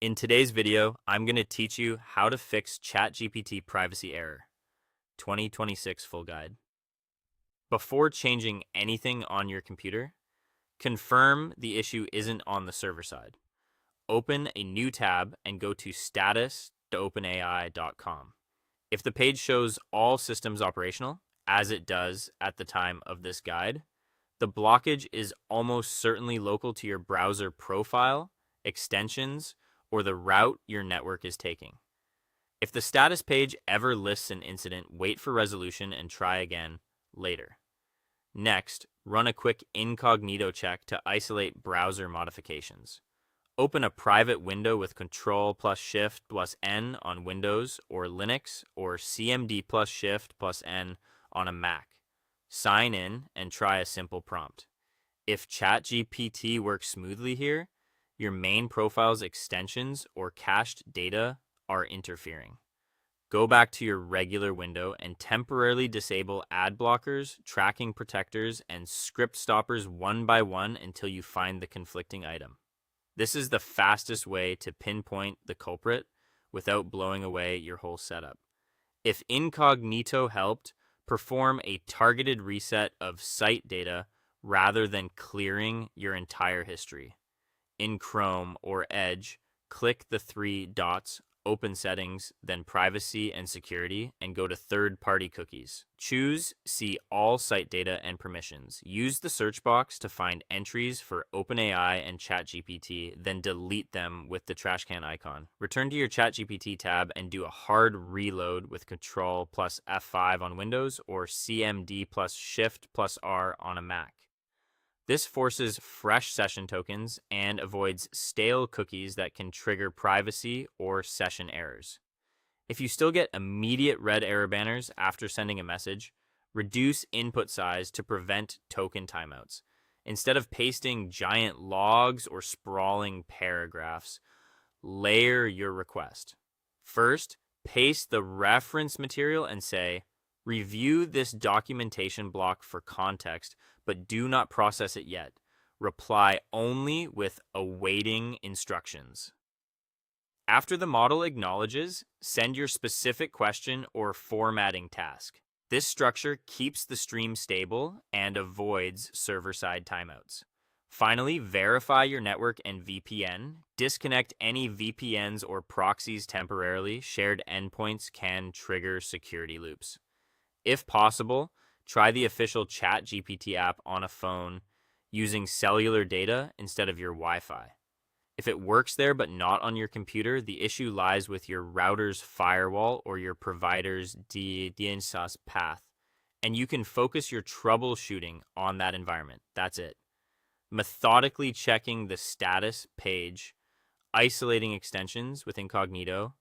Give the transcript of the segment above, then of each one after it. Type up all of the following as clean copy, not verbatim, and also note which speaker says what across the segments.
Speaker 1: In today's video, I'm going to teach you how to fix ChatGPT privacy error. 2026 full guide. Before changing anything on your computer, confirm the issue isn't on the server side. Open a new tab and go to status.openai.com. If the page shows all systems operational, as it does at the time of this guide, the blockage is almost certainly local to your browser profile, extensions, or the route your network is taking. If the status page ever lists an incident, wait for resolution and try again later. Next, run a quick incognito check to isolate browser modifications. Open a private window with Ctrl+Shift+N on Windows or Linux, or CMD+Shift+N on a Mac. Sign in and try a simple prompt. If ChatGPT works smoothly here, your main profile's extensions or cached data are interfering. Go back to your regular window and temporarily disable ad blockers, tracking protectors, and script stoppers one by one until you find the conflicting item. This is the fastest way to pinpoint the culprit without blowing away your whole setup. If incognito helped, perform a targeted reset of site data rather than clearing your entire history. In Chrome or Edge, click the three dots, open settings, then privacy and security, and go to third-party cookies. Choose see all site data and permissions. Use the search box to find entries for OpenAI and ChatGPT, then delete them with the trash can icon. Return to your ChatGPT tab and do a hard reload with Ctrl+F5 on Windows or CMD+Shift+R on a Mac. This forces fresh session tokens and avoids stale cookies that can trigger privacy or session errors. If you still get immediate red error banners after sending a message, reduce input size to prevent token timeouts. Instead of pasting giant logs or sprawling paragraphs, layer your request. First, paste the reference material and say, "Review this documentation block for context, but do not process it yet. Reply only with awaiting instructions." After the model acknowledges, send your specific question or formatting task. This structure keeps the stream stable and avoids server-side timeouts. Finally, verify your network and VPN. Disconnect any VPNs or proxies temporarily. Shared endpoints can trigger security loops. If possible, try the official ChatGPT app on a phone using cellular data instead of your Wi-Fi. If it works there but not on your computer, the issue lies with your router's firewall or your provider's DNS path, and you can focus your troubleshooting on that environment. That's it. Methodically checking the status page, isolating extensions with incognito,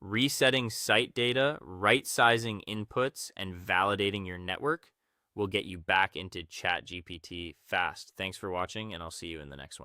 Speaker 1: resetting site data, right-sizing inputs, and validating your network will get you back into ChatGPT fast. Thanks for watching, and I'll see you in the next one.